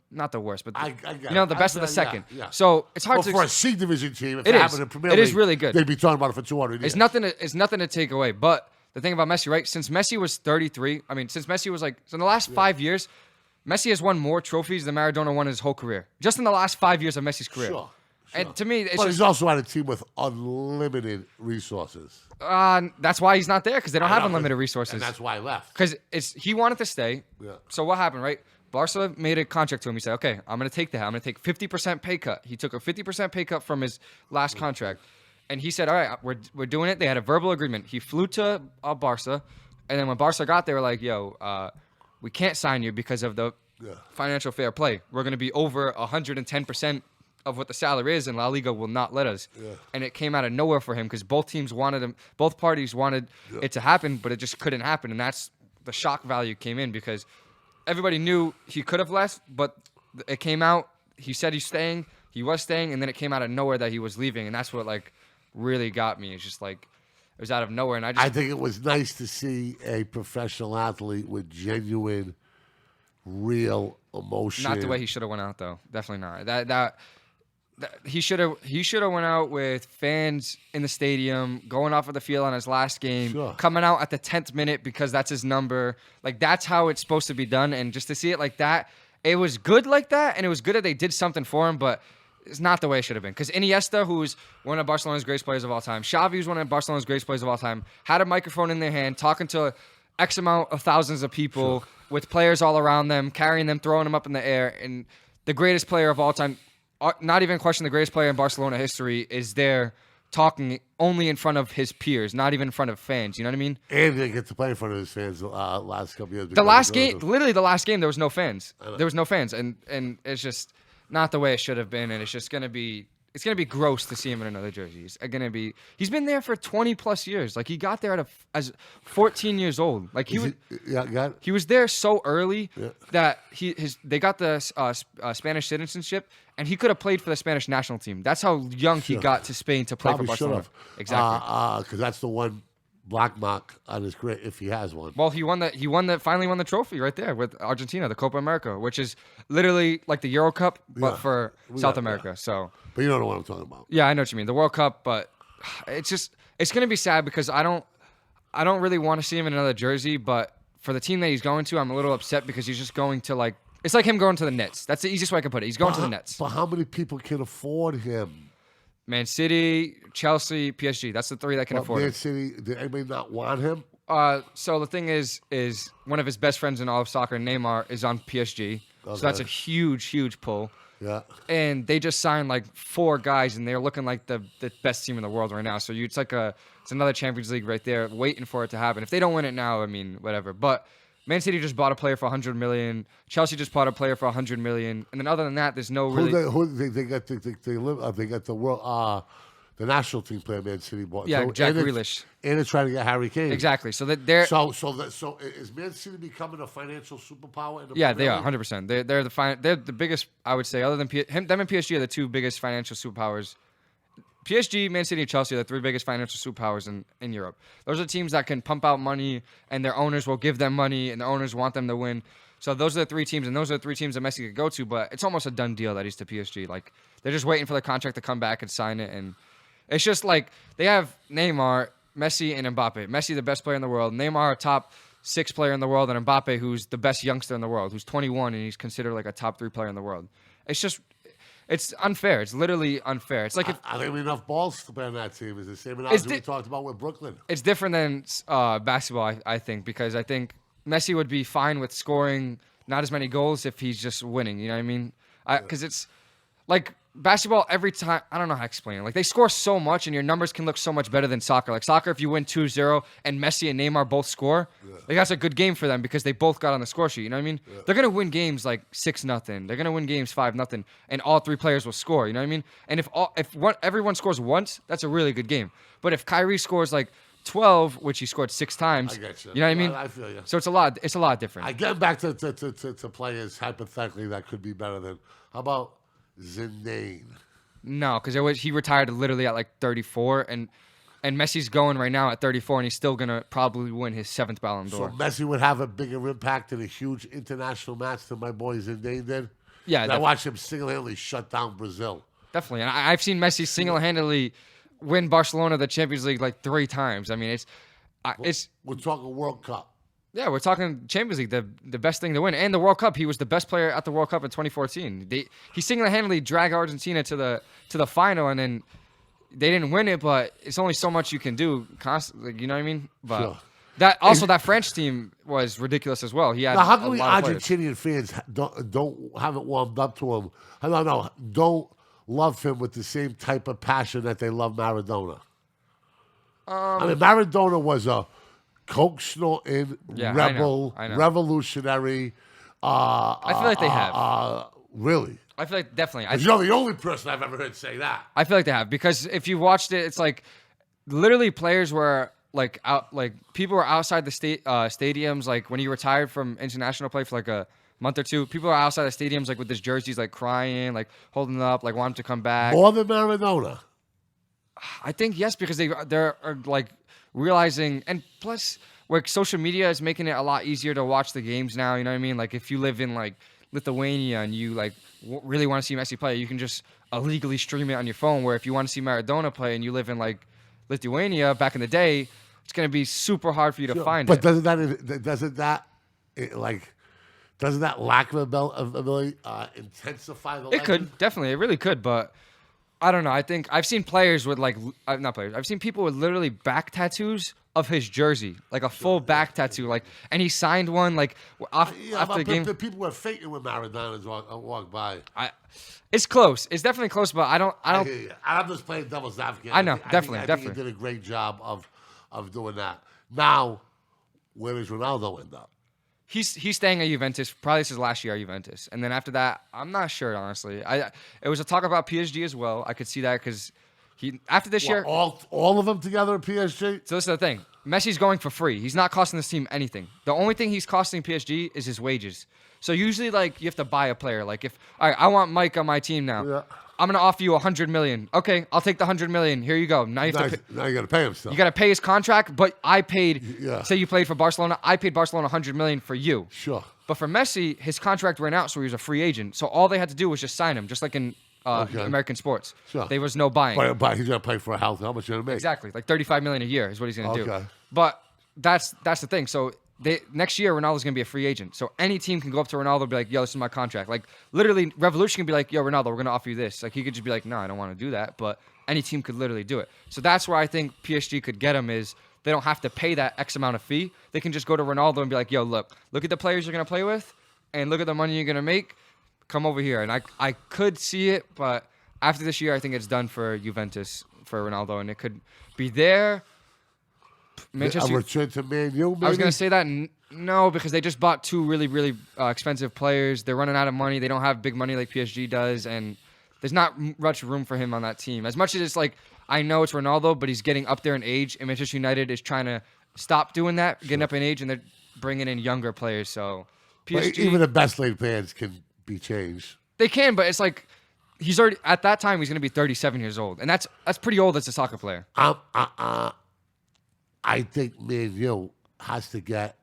not the worst, but the best of the second. Yeah. So it's hard to for a C division team. If it is. In Premier League, it is really good. They'd be talking about it for 200 years. It's nothing to take away, but. The thing about Messi, right? Since Messi was 33, since Messi was so in the last 5 years, Messi has won more trophies than Maradona won his whole career. Just in the last 5 years of Messi's career. Sure. And to me, he's also had a team with unlimited resources. That's why he's not there because they don't have unlimited resources. And that's why he left. Because he wanted to stay. Yeah. So what happened, right? Barca made a contract to him. He said, "Okay, I'm going to take that. I'm going to take 50% pay cut." He took a 50% pay cut from his last contract. And he said, all right, we're doing it. They had a verbal agreement. He flew to Barca. And then when Barca got there, they were like, yo, we can't sign you because of the financial fair play. We're going to be over 110% of what the salary is, and La Liga will not let us. Yeah. And it came out of nowhere for him because both parties wanted it to happen, but it just couldn't happen. And that's the shock value came in because everybody knew he could have left, but it came out. He said he's staying. He was staying, and then it came out of nowhere that he was leaving. And that's what, really got me. It's just it was out of nowhere, and I think it was nice to see a professional athlete with genuine, real emotion. Not the way he should have went out, though. Definitely not. That he should have went out with fans in the stadium, going off of the field on his last game, coming out at the 10th minute because that's his number. That's how it's supposed to be done. And just to see it like that, it was good like that, and it was good that they did something for him, but. It's not the way it should have been. Because Iniesta, who's one of Barcelona's greatest players of all time, Xavi, who's one of Barcelona's greatest players of all time, had a microphone in their hand, talking to X amount of thousands of people with players all around them, carrying them, throwing them up in the air. And the greatest player of all time, not even question the greatest player in Barcelona history, is there talking only in front of his peers, not even in front of fans. You know what I mean? And they get to play in front of his fans last couple years. The last game, literally the last game, there was no fans. There was no fans. And it's just... not the way it should have been, and it's just gonna be gross to see him in another jersey. He's been there for 20 plus years. He got there as 14 years old. He was there so early that they got the Spanish citizenship, and he could have played for the Spanish national team. That's how young he got to Spain to play for Barcelona. Exactly. Because that's the one black mark on his career if he has one. Well, finally won the trophy right there with Argentina, the Copa America, which is literally like the Euro Cup, but for South America. Yeah. So, but you don't know what I'm talking about. Yeah, I know what you mean. The World Cup, but it's gonna be sad because I don't really want to see him in another jersey, but for the team that he's going to, I'm a little upset because he's just going to it's like him going to the Nets. That's the easiest way I can put it. He's going to the Nets. But how many people can afford him? Man City, Chelsea, PSG. That's the three that can afford him. Man City, did anybody not want him? So the thing is one of his best friends in all of soccer, Neymar, is on PSG. Okay. So that's a huge, huge pull. Yeah. And they just signed 4 guys, and they're looking like the best team in the world right now. So it's another Champions League right there, waiting for it to happen. If they don't win it now, I mean, whatever. But Man City just bought a player for $100 million. Chelsea just bought a player for $100 million. And then other than that, there's no really. They got the world the national team player Man City bought. Yeah, so, Jack Grealish. And they're trying to get Harry Kane. Exactly. So that they're. So is Man City becoming a financial superpower? They are 100%. They're the biggest, I would say, other than them and PSG are the 2 biggest financial superpowers. PSG, Man City, and Chelsea are the 3 biggest financial superpowers in Europe. Those are teams that can pump out money, and their owners will give them money, and the owners want them to win. So those are the 3 teams, and those are the 3 teams that Messi could go to, but it's almost a done deal that he's to PSG. They're just waiting for the contract to come back and sign it, and it's just they have Neymar, Messi, and Mbappe. Messi, the best player in the world. Neymar, a top 6 player in the world, and Mbappe, who's the best youngster in the world, who's 21, and he's considered a top 3 player in the world. It's unfair. It's literally unfair. It's if I think we have enough balls to play on that team. Is the same analogy we talked about with Brooklyn. It's different than basketball, I think, because I think Messi would be fine with scoring not as many goals if he's just winning. You know what I mean? Because it's basketball every time. I don't know how to explain it. They score so much, and your numbers can look so much better than soccer. Soccer, if you win 2-0 and Messi and Neymar both score, that's a good game for them because they both got on the score sheet. You know what I mean? Yeah. They're gonna win games 6-0. They're gonna win games 5-0, and all 3 players will score. You know what I mean? And if everyone scores once, that's a really good game. But if Kyrie scores 12, which he scored 6 times, I get you. You know what I mean? I feel you. So it's a lot different. I get back to players hypothetically that could be better than. How about Zidane? No, because he retired literally at 34, and Messi's going right now at 34, and he's still gonna probably win his 7th Ballon d'Or. So Messi would have a bigger impact in a huge international match than my boy Zidane did. Yeah, I watched him single-handedly shut down Brazil. Definitely, and I've seen Messi single-handedly win Barcelona the Champions League 3 times. I mean, we're talking World Cup. Yeah, we're talking Champions League, the best thing to win. And the World Cup, he was the best player at the World Cup in 2014. He single-handedly dragged Argentina to the final, and then they didn't win it, but it's only so much you can do constantly, you know what I mean? But sure. that French team was ridiculous as well. He had now, how come the Argentinian fans haven't warmed up to him? Don't love him with the same type of passion that they love Maradona. Maradona was a coke snorting, rebel, I know. Revolutionary. I feel like they have. Really? I feel like definitely. You're the only person I've ever heard say that. I feel like they have, because if you watched it, it's literally players were people were outside the stadiums when he retired from international play for a month or 2. People are outside the stadiums with his jerseys crying, holding it up, want him to come back. More than Maradona. I think yes, because they're realizing, and plus social media is making it a lot easier to watch the games now. You know what I mean? If you live in Lithuania and you really want to see Messi play, you can just illegally stream it on your phone. Where if you want to see Maradona play and you live in Lithuania back in the day, it's going to be super hard for you to find it. But doesn't that lack of ability intensify the legend? It could, definitely. It really could, but I don't know. I think I've seen players with not players. I've seen people with literally back tattoos of his jersey, a full back tattoo, and he signed one after the game. People were faking when Maradona walk by. It's close. It's definitely close, but I don't. I'm just playing devil's advocate. I know, definitely. I think he did a great job of doing that. Now, where does Ronaldo end up? He's staying at Juventus. Probably this is last year at Juventus, and then after that, I'm not sure honestly. It was a talk about PSG as well. I could see that because after this year, all of them together at PSG. So this is the thing: Messi's going for free. He's not costing this team anything. The only thing he's costing PSG is his wages. So usually, you have to buy a player. If all right, I want Mike on my team now. Yeah. I'm gonna offer you $100 million. Okay, I'll take the $100 million. Here you go. Now you have to now you got to pay him still. You got to pay his contract, but I paid. Yeah. Say you played for Barcelona, I paid Barcelona $100 million for you. Sure. But for Messi, his contract ran out, so he was a free agent. So all they had to do was just sign him, just like in American sports. Sure. There was no buying. But he's gonna play for a house. How much you gonna make? Exactly, like $35 million a year is what he's gonna do. Okay. But that's the thing. So next year, Ronaldo's gonna be a free agent. So any team can go up to Ronaldo and be like, "Yo, this is my contract." Like literally, Revolution can be like, "Yo, Ronaldo, we're gonna offer you this." Like he could just be like, "No, I don't want to do that." But any team could literally do it. So that's where I think PSG could get him is they don't have to pay that X amount of fee. They can just go to Ronaldo and be like, "Yo, look at the players you're gonna play with, and look at the money you're gonna make. Come over here." And I could see it, but after this year, I think it's done for Juventus for Ronaldo, and it could be there. A return to Man U, maybe? I was gonna say that no, because they just bought two really, really expensive players. They're running out of money. They don't have big money like PSG does, and there's not much room for him on that team. As much as it's like I know it's Ronaldo, but he's getting up there in age, and Manchester United is trying to stop doing that, getting up in age, and they're bringing in younger players. So PSG, even the best laid plans can be changed. They can, but it's like he's already at that time he's gonna be 37 years old, and that's pretty old as a soccer player. I think Man U has to get.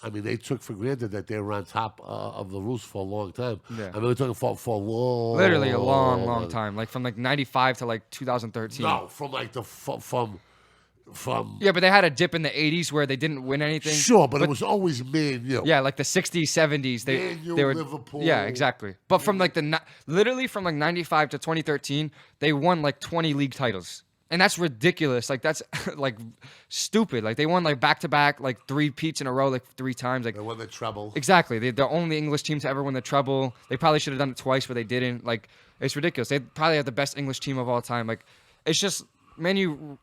I mean, they took for granted that they were on top of the Roos for a long time. Yeah. I mean, we're talking for a long, literally a long time, like from like 95 to like 2013. No, from like from. Yeah, but they had a dip in the 80s where they didn't win anything. Sure, but it was always Man U. Yeah, like the 60s, 70s. Man U, they were Liverpool. Yeah, exactly. But from like literally from like 95 to 2013, they won like 20 league titles. And that's ridiculous. Like that's like stupid. Like they won like back-to-back, like 3 peats in a row, like 3 times. Like they won the treble. Exactly. They're the only English team to ever win the treble. They probably should have done it twice, but they didn't. Like it's ridiculous. They probably have the best English team of all time. Like it's just Man U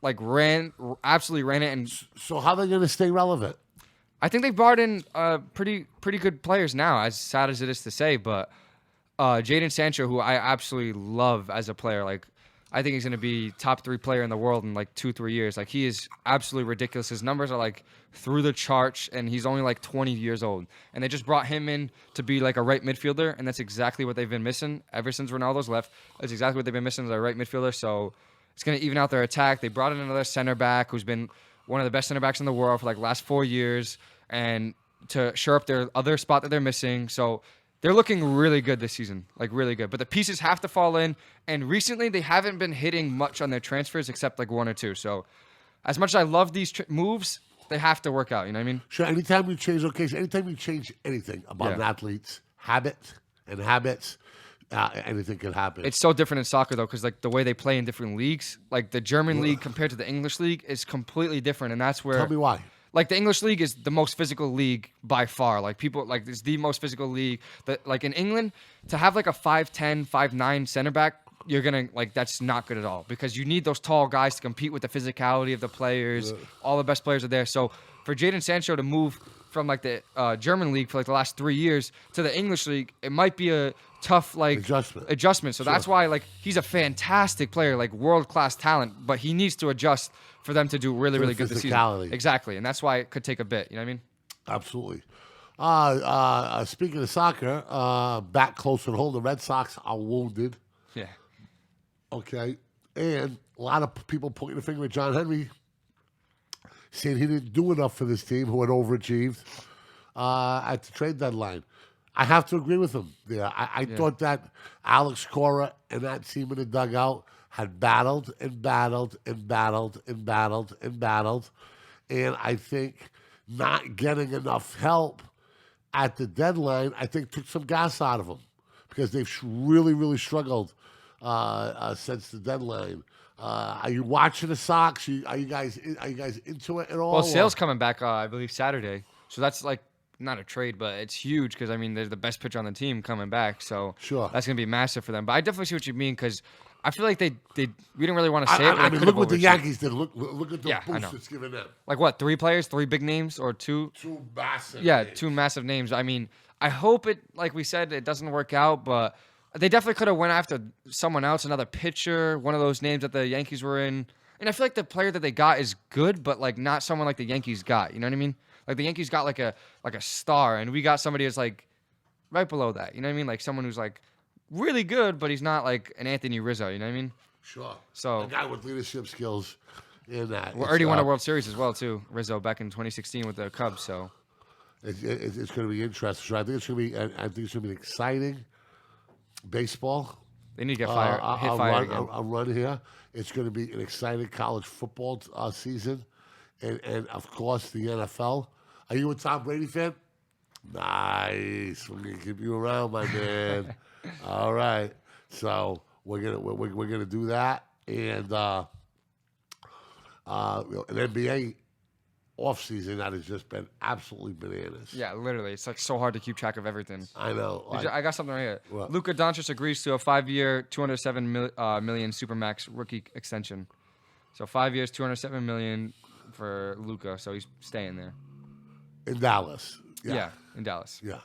absolutely ran it. And so how are they going to stay relevant? I think they brought in pretty good players now. As sad as it is to say, but Jadon Sancho, who I absolutely love as a player, like. I think he's going to be top 3 player in the world in like 2-3 years. Like he is absolutely ridiculous. His numbers are like through the charts, and he's only like 20 years old. And they just brought him in to be like a right midfielder, and that's exactly what they've been missing ever since Ronaldo's left. That's exactly what they've been missing as a right midfielder. So it's going to even out their attack. They brought in another center back who's been one of the best center backs in the world for like the last 4 years, and to shore up their other spot that they're missing. So they're looking really good this season, like really good. But the pieces have to fall in, and recently they haven't been hitting much on their transfers except like 1 or 2. So as much as I love these moves, they have to work out, you know what I mean? Sure, anytime you change anytime you change anything about an athlete's habits, anything can happen. It's so different in soccer, though, because like the way they play in different leagues, like the German league compared to the English league is completely different, and that's where... Tell me why. Like the English league is the most physical league by far. Like people like it's the most physical league. That like in England, to have like a 5'10", 5'9" center back, you're gonna like that's not good at all because you need those tall guys to compete with the physicality of the players. All the best players are there. So for Jadon Sancho to move from like the German league for like the last 3 years to the English league, it might be a tough like adjustment. So that's why like he's a fantastic player, like world-class talent, but he needs to adjust for them to do really good this season. Exactly, and that's why it could take a bit. You know what I mean? Absolutely. Speaking of soccer, back close at home, the Red Sox are wounded. Yeah. Okay, and a lot of people pointing the finger at John Henry, saying he didn't do enough for this team who had overachieved at the trade deadline. I have to agree with him there. I thought that Alex Cora and that team in the dugout had battled and battled and battled and battled and battled. And I think not getting enough help at the deadline, I think took some gas out of them because they've really struggled since the deadline. Are you watching the Sox? Are you guys into it at all? Well, Sale's coming back, I believe, Saturday. So that's like not a trade, but it's huge because, I mean, they're the best pitcher on the team coming back. So that's going to be massive for them. But I definitely see what you mean because I feel like we didn't really want to say it. I mean, look what the Yankees did. Look at the boost it's given them. Like what, 3 players, 3 big names, or 2? 2 massive names. 2 massive names. I mean, I hope it, like we said, it doesn't work out, but they definitely could have went after someone else, another pitcher, one of those names that the Yankees were in. And I feel like the player that they got is good, but like not someone like the Yankees got. You know what I mean? Like the Yankees got like a star, and we got somebody who's like right below that. You know what I mean? Like someone who's like really good, but he's not like an Anthony Rizzo. You know what I mean? Sure. So a guy with leadership skills in that. We already won a World Series as well too. Rizzo back in 2016 with the Cubs. So it's going to be interesting. So I think it's going to be an exciting baseball. They need to get hit fire again. I'll run here. It's going to be an exciting college football season, and of course the NFL. Are you a Tom Brady fan? Nice. We're gonna keep you around, my man. All right. So we're gonna do that, and an NBA offseason that has just been absolutely bananas. Yeah, literally, it's like so hard to keep track of everything. I know. I got something right here. What? Luka Doncic agrees to a 5-year, $207 million supermax rookie extension. So 5 years, $207 million for Luka. So he's staying there. In Dallas. Yeah, in Dallas. Yeah.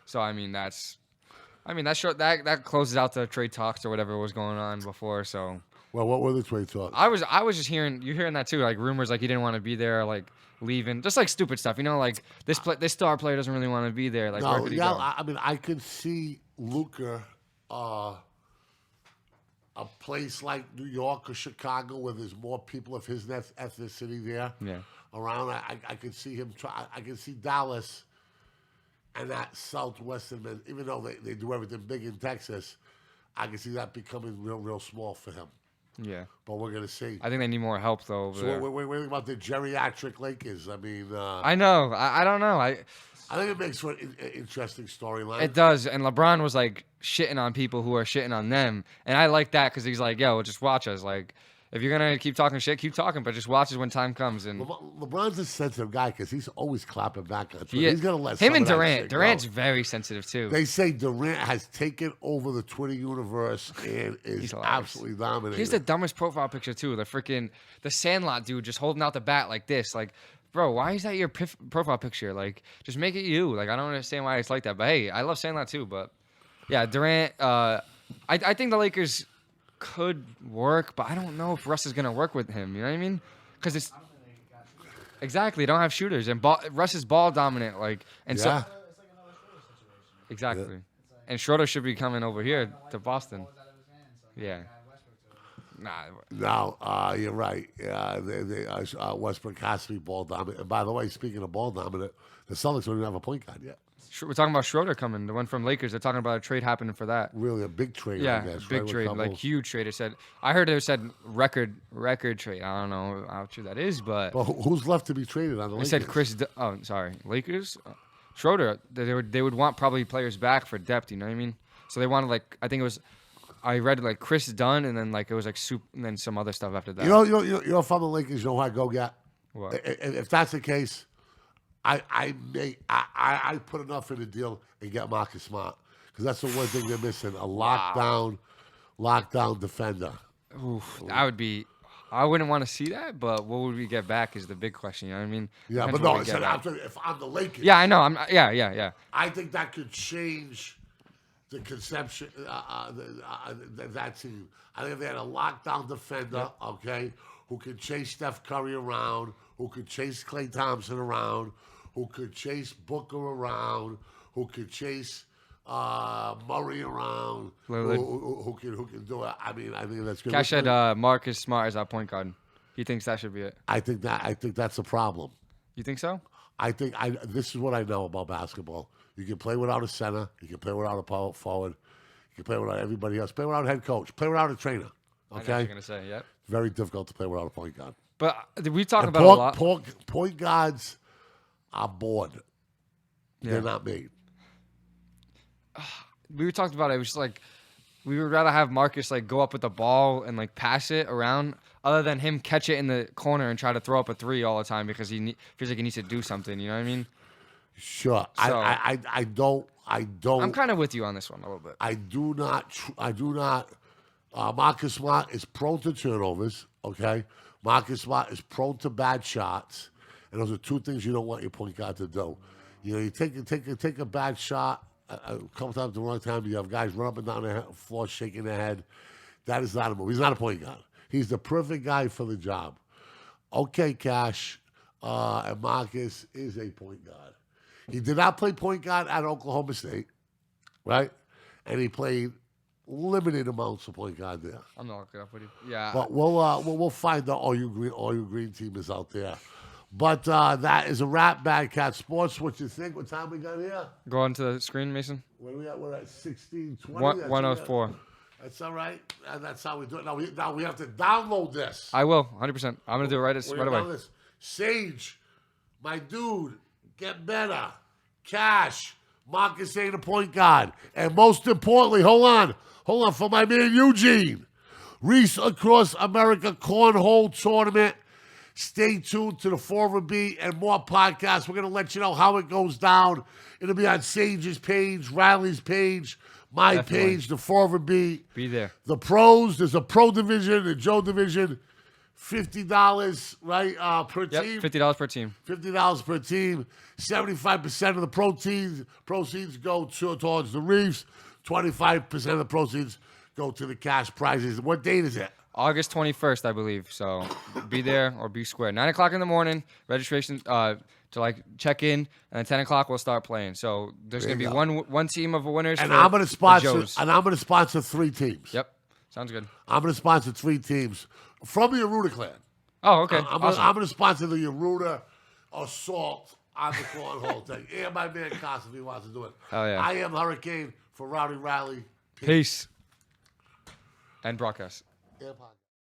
So that closes out the trade talks or whatever was going on before. So. Well, what were the trade talks? I was just hearing that too, like rumors like he didn't want to be there, like leaving, just like stupid stuff, you know, like this star player doesn't really want to be there. Like, no, where could he go? I mean, I could see Luka, a place like New York or Chicago where there's more people of his ethnicity there. Yeah. Around, I could see him try. I could see Dallas and that southwestern, even though they do everything big in Texas, I can see that becoming real small for him. Yeah. But we're gonna see. I think they need more help though. So we're waiting about the geriatric Lakers. I mean, I know. I don't know. I think it makes for an interesting storyline. It does. And LeBron was like shitting on people who are shitting on them, and I like that because he's like, yo, just watch us. Like, if you're gonna keep talking shit, keep talking, but just watch us when time comes. And LeBron's a sensitive guy because he's always clapping back on Twitter. He's gonna let him and Durant. Durant's very sensitive too. They say Durant has taken over the Twitter universe and is absolutely dominating. Here's the dumbest profile picture too. The Sandlot dude just holding out the bat like this. Like, bro, why is that your profile picture? Like, just make it you. Like, I don't understand why it's like that. But hey, I love Sandlot too. But yeah, Durant. I think the Lakers could work, but I don't know if Russ is gonna work with him. You know what I mean? Because it's exactly, they don't have shooters, and Russ is ball dominant. Like, and so It's like another Schroeder situation. exactly, and Schroeder should be coming over here to Boston. Yeah. No, you're right. Westbrook has to be ball dominant. And by the way, speaking of ball dominant, the Celtics don't even have a point guard yet. We're talking about Schroeder coming, the one from Lakers. They're talking about a trade happening for that. Really, a big trade. Yeah, I guess, big right? trade, like huge trade. I heard it said record trade. I don't know how true that is, but who's left to be traded on the Lakers? They said Lakers. Schroeder. They would want probably players back for depth. You know what I mean? So they wanted I read like Chris Dunn, and then like it was like soup, and then some other stuff after that. You know, if I'm the Lakers, you know who I go get? What? If that's the case, I put enough in the deal and get Marcus Smart because that's the one thing they're missing: a lockdown defender. Oof, that would be. I wouldn't want to see that, but what would we get back is the big question. You know what I mean? Yeah, Depends but no, what we get back. if I'm the Lakers, Yeah, I know. Yeah. I think that could change the conception that team. I think if they had a lockdown defender, okay, who could chase Steph Curry around, who could chase Klay Thompson around, who could chase Booker around, who could chase Murray around, who can do it. I mean, I think that's good. Cash said Marcus Smart is our point guard. He thinks that should be it. I think that's a problem. You think so? This is what I know about basketball. You can play without a center. You can play without a power forward. You can play without everybody else. Play without a head coach. Play without a trainer. Okay? I know what you're going to say, yep. Very difficult to play without a point guard. But we talk about a lot. Point guards are bored. Yeah. They're not made. We talked about it. It was just like we would rather have Marcus like go up with the ball and like pass it around, other than him catch it in the corner and try to throw up a three all the time because he feels like he needs to do something. You know what I mean? Sure. So, I don't. I'm kind of with you on this one a little bit. I do not. Marcus Smart is prone to turnovers. Okay. Marcus Smart is prone to bad shots, and those are two things you don't want your point guard to do. You know, you take a bad shot a couple times at the wrong time. You have guys run up and down the floor shaking their head. That is not a move. He's not a point guard. He's the perfect guy for the job. Okay, Cash, and Marcus is a point guard. He did not play point guard at Oklahoma State, right? And he played limited amounts of point guard there. I'm not looking up with you. Yeah. But we'll find out all you green team is out there. But that is a wrap. BADCATZ Sports. What you think? What time we got here? Go on to the screen, Mason. Where are we at? We're at 16:20. 104. That's all right. And that's how we do it. Now we have to download this. I will, 100%. I'm going to do it right away. Sage, my dude, get better. Cash, Marcus ain't a point guard. And most importantly, hold on for my man Eugene. Reese Across America Cornhole Tournament. Stay tuned to the 4B and more podcasts. We're going to let you know how it goes down. It'll be on Sage's page, Riley's page, my page, the 4B. Be there. The pros, there's a pro division, the Joe division, $50, right, per team? $50 per team. $50 per team. 75% of the proceeds go towards the Reefs. 25% of the proceeds go to the cash prizes. What date is it? August 21st, I believe. So be there or be square. 9 o'clock in the morning, registration to check in, and at 10 o'clock we'll start playing. So there's going to be one team of winners. And I'm going to sponsor 3 teams. Yep. Sounds good. I'm going to sponsor 3 teams from the Arruda clan. Oh, okay. I'm going to sponsor the Arruda assault on the cornhole thing. And my man Costa, if he wants to do it. Oh, yeah. I am Hurricane for Rowdy Riley. Peace. And broadcast. Yeah,